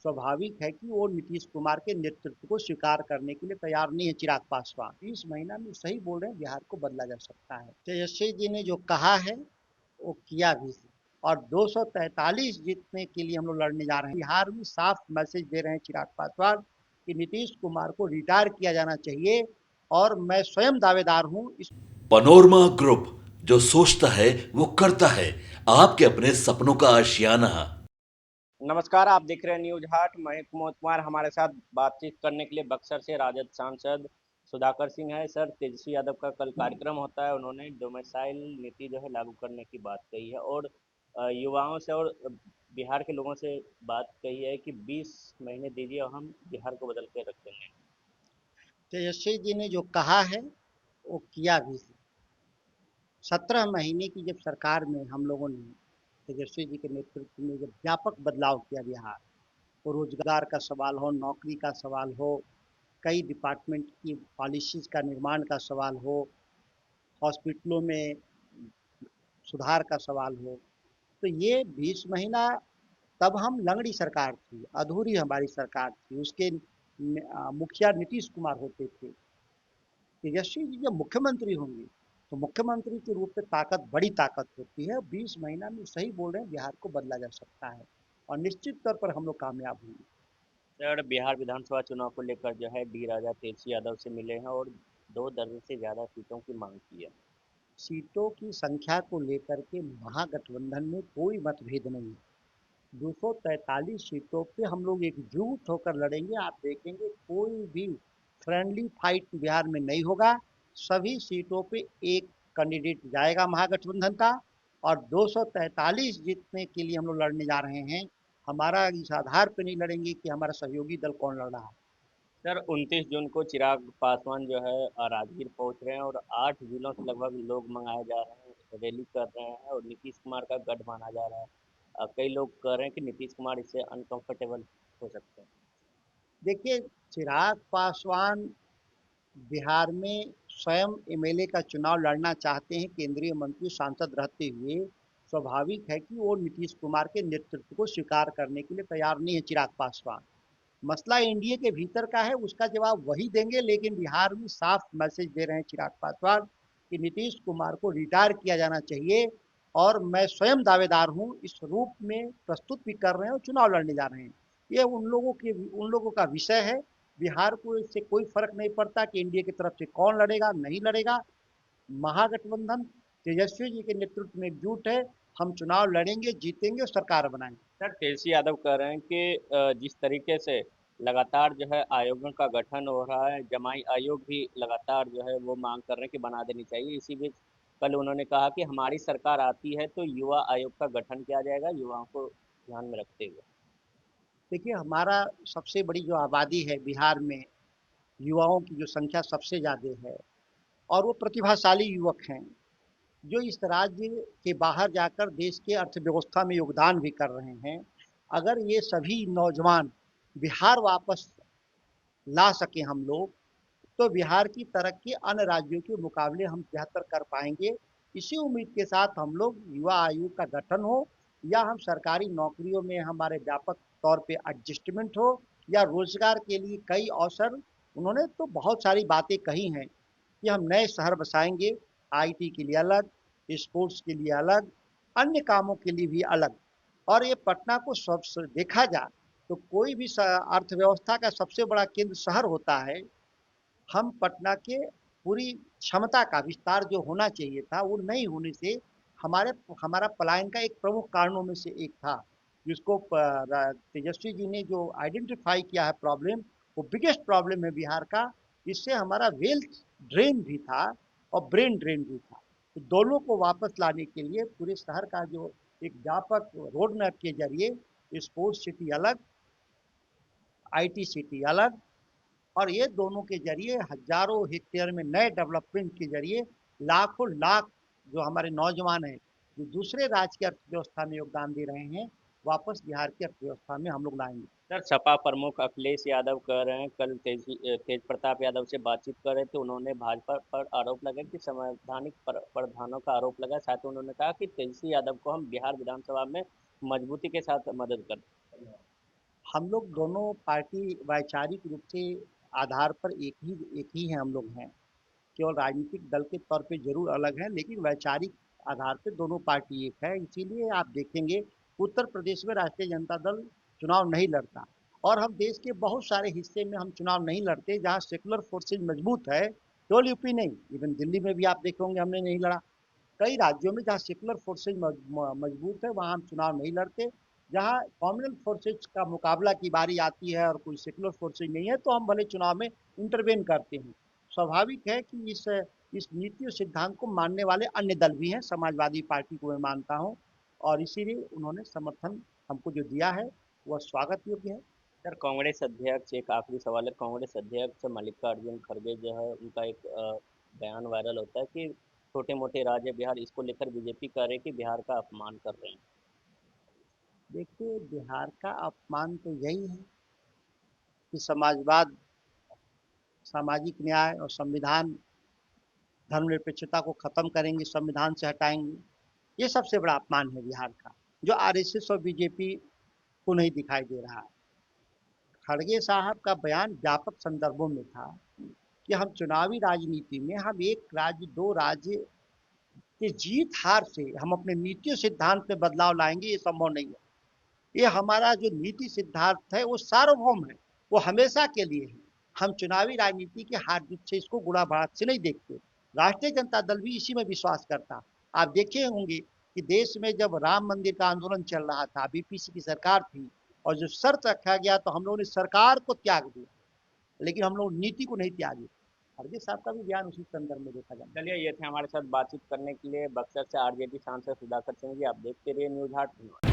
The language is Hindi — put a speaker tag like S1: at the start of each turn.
S1: स्वाभाविक है कि वो नीतीश कुमार के नेतृत्व को स्वीकार करने के लिए तैयार नहीं है चिराग पासवान। इस महीना में सही बोल रहे हैं, बिहार को बदला जा सकता है। तेजस्वी जी ने जो कहा है वो किया भी है। और 243 जीतने के लिए हम लोग लड़ने जा रहे हैं। बिहार में साफ मैसेज दे रहे हैं चिराग पासवान कि नीतीश कुमार को रिटायर किया जाना चाहिए, और मैं स्वयं दावेदार हूँ इस।
S2: पनोरमा ग्रुप, जो सोचता है वो करता है। आपके अपने सपनों का आशियाना।
S3: नमस्कार, आप देख रहे हैं न्यूज हाट। मैं कुमोद कुमार, हमारे साथ बातचीत करने के लिए बक्सर से राजद सांसद सुधाकर सिंह है। सर, तेजस्वी यादव का कल कार्यक्रम होता है, उन्होंने डोमिसाइल नीति जो है लागू करने की बात कही है और युवाओं से और बिहार के लोगों से बात कही है कि 20 महीने दीजिए और हम बिहार को बदल के रख देंगे।
S1: तेजस्वी जी ने जो कहा है वो किया भी है। 17 महीने की जब सरकार में हम लोगों ने तेजस्वी जी के नेतृत्व में जब व्यापक बदलाव किया बिहार, वो रोजगार का सवाल हो, नौकरी का सवाल हो, कई डिपार्टमेंट की पॉलिसीज का निर्माण का सवाल हो, हॉस्पिटलों में सुधार का सवाल हो, तो ये 20 महीना तब हम लंगड़ी सरकार थी, अधूरी हमारी सरकार थी। उसके मुखिया नीतीश कुमार होते थे। तेजस्वी जी जब मुख्यमंत्री होंगे तो मुख्यमंत्री के रूप में ताकत, बड़ी ताकत होती है। 20 महीना में सही बोल रहे हैं, बिहार को बदला जा सकता है और निश्चित तौर पर हम लोग कामयाब होंगे।
S3: सर, बिहार विधानसभा चुनाव को लेकर जो है डी राजा तेजस्वी यादव से मिले हैं और 2 दर्जन से ज़्यादा सीटों की मांग की है।
S1: सीटों की संख्या को लेकर के महागठबंधन में कोई मतभेद नहीं है। 243 सीटों पे हम लोग एकजुट होकर लड़ेंगे। आप देखेंगे कोई भी फ्रेंडली फाइट बिहार में नहीं होगा। सभी सीटों पे एक कैंडिडेट जाएगा महागठबंधन का, और 243 जीतने के लिए हम लोग लड़ने जा रहे हैं। हमारा इस आधार पे नहीं लड़ेंगे कि हमारा सहयोगी दल कौन लड़ रहा है।
S3: सर, 29 जून को चिराग पासवान जो है राजगीर पहुंच रहे हैं और 8 जिलों से लगभग लोग मंगाए जा रहे हैं, रैली कर रहे हैं और नीतीश कुमार का गढ़ माना जा रहा है। कई लोग कह रहे हैं कि नीतीश कुमार इससे अनकंफर्टेबल हो सकते हैं।
S1: देखिए, चिराग पासवान बिहार में स्वयं एमएलए का चुनाव लड़ना चाहते हैं, केंद्रीय मंत्री सांसद रहते हुए। स्वाभाविक है कि वो नीतीश कुमार के नेतृत्व को स्वीकार करने के लिए तैयार नहीं है चिराग पासवान। मसला एनडीए के भीतर का है, उसका जवाब वही देंगे। लेकिन बिहार में साफ मैसेज दे रहे हैं चिराग पासवान कि नीतीश कुमार को रिटायर किया जाना चाहिए, और मैं स्वयं दावेदार हूँ इस रूप में प्रस्तुत भी कर रहे हैं और चुनाव लड़ने जा रहे हैं। ये उन लोगों का विषय है। बिहार को इससे कोई फर्क नहीं पड़ता कि एनडीए की तरफ से कौन लड़ेगा नहीं लड़ेगा। महागठबंधन तेजस्वी जी के नेतृत्व में एकजुट है। हम चुनाव लड़ेंगे, जीतेंगे और सरकार बनाएंगे।
S3: सर, तेजस्वी यादव कह रहे हैं कि जिस तरीके से लगातार जो है आयोगों का गठन हो रहा है, जमाई आयोग भी लगातार जो है वो मांग कर रहे हैं कि बना देनी चाहिए। इसी बीच कल उन्होंने कहा कि हमारी सरकार आती है तो युवा आयोग का गठन किया जाएगा, युवाओं को ध्यान में रखते हुए।
S1: देखिए, हमारा सबसे बड़ी जो आबादी है बिहार में, युवाओं की जो संख्या सबसे ज़्यादा है, और वो प्रतिभाशाली युवक हैं जो इस राज्य के बाहर जाकर देश के अर्थव्यवस्था में योगदान भी कर रहे हैं। अगर ये सभी नौजवान बिहार वापस ला सके हम लोग, तो बिहार की तरक्की अन्य राज्यों के मुकाबले हम बेहतर कर पाएंगे। इसी उम्मीद के साथ हम लोग युवा आयोग का गठन हो, या हम सरकारी नौकरियों में हमारे व्यापक तौर पे एडजस्टमेंट हो, या रोजगार के लिए कई अवसर। उन्होंने तो बहुत सारी बातें कही हैं कि हम नए शहर बसाएंगे, आईटी के लिए अलग, स्पोर्ट्स के लिए अलग, अन्य कामों के लिए भी अलग। और ये पटना को सब देखा जाए तो कोई भी अर्थव्यवस्था का सबसे बड़ा केंद्र शहर होता है। हम पटना के पूरी क्षमता का विस्तार जो होना चाहिए था वो नहीं होने से हमारे हमारा पलायन का एक प्रमुख कारणों में से एक था, जिसको तेजस्वी जी ने जो आइडेंटिफाई किया है प्रॉब्लम, वो बिगेस्ट प्रॉब्लम है बिहार का। इससे हमारा वेल्थ ड्रेन भी था और ब्रेन ड्रेन भी था। तो दोनों को वापस लाने के लिए पूरे शहर का जो एक व्यापक रोड मैप के जरिए स्पोर्ट्स सिटी अलग, आईटी सिटी अलग, और ये दोनों के जरिए हजारों हेक्टेयर में नए डेवलपमेंट के जरिए लाखों लाख जो हमारे नौजवान हैं, जो दूसरे राज्य की अर्थव्यवस्था में योगदान दे रहे हैं, वापस बिहार की अर्थव्यवस्था में हम लोग लाएंगे।
S3: सर, सपा प्रमुख अखिलेश यादव कह रहे हैं, कल तेज प्रताप यादव से बातचीत कर रहे थे, उन्होंने भाजपा पर आरोप लगाया कि संवैधानिक प्रावधानों का आरोप लगाया। साथ ही उन्होंने कहा कि तेजस्वी यादव को हम बिहार विधानसभा में मजबूती के साथ मदद कर।
S1: हम लोग दोनों पार्टी वैचारिक रूप से आधार पर एक ही हैं, हम लोग हैं। केवल राजनीतिक दल के तौर पे जरूर अलग हैं, लेकिन वैचारिक आधार पे दोनों पार्टी एक है। इसीलिए आप देखेंगे उत्तर प्रदेश में राष्ट्रीय जनता दल चुनाव नहीं लड़ता, और हम देश के बहुत सारे हिस्से में हम चुनाव नहीं लड़ते जहाँ सेकुलर फोर्सेज मजबूत है। केवल यूपी नहीं, इवन दिल्ली में भी आप देखेंगे हमने नहीं लड़ा। कई राज्यों में जहाँ सेकुलर फोर्सेज मजबूत है वहाँ हम चुनाव नहीं लड़ते। जहाँ कॉमनल फोर्सेज का मुकाबला की बारी आती है और कोई सेकुलर फोर्सेज नहीं है तो हम भले चुनाव में इंटरवेन करते हैं। स्वाभाविक है कि इस नीति और सिद्धांत को मानने वाले अन्य दल भी हैं, समाजवादी पार्टी को मैं मानता हूँ, और इसीलिए उन्होंने समर्थन हमको जो दिया है वह स्वागत योग्य है।
S3: सर, कांग्रेस अध्यक्ष, एक आखिरी सवाल है, कांग्रेस अध्यक्ष मल्लिकार्जुन खड़गे जो है उनका एक बयान वायरल होता है कि छोटे मोटे राज्य बिहार, इसको लेकर बीजेपी कह रही है कि बिहार का अपमान कर रहे हैं।
S1: देखिए, बिहार का अपमान तो यही है कि समाजवाद, सामाजिक न्याय और संविधान, धर्मनिरपेक्षता को खत्म करेंगे, संविधान से हटाएंगे। ये सबसे बड़ा अपमान है बिहार का, जो आरएसएस और बीजेपी को नहीं दिखाई दे रहा है। खड़गे साहब का बयान व्यापक संदर्भों में था कि हम चुनावी राजनीति में हम एक राज्य दो राज्य के जीत हार से हम अपने नीति और सिद्धांत में बदलाव लाएंगे, ये संभव नहीं है। ये हमारा जो नीति सिद्धांत है वो सार्वभौम है, वो हमेशा के लिए है। हम चुनावी राजनीति के हार जीत से, इसको गुणा बढ़ा से नहीं देखते। राष्ट्रीय जनता दल भी इसी में विश्वास करता। आप देखे होंगे कि देश में जब राम मंदिर का आंदोलन चल रहा था, बीपीसी की सरकार थी, और जो शर्त रखा गया तो हम लोगों ने सरकार को त्याग दिया, लेकिन हम लोग नीति को नहीं त्यागे। खड़गे साहब का भी बयान उसी संदर्भ में देखा जाता है।
S3: चलिए, ये थे हमारे साथ बातचीत करने के लिए बक्सर से आरजेडी सांसद सुधाकर सिंह जी। आप देखते रहिए न्यूज़ हाट।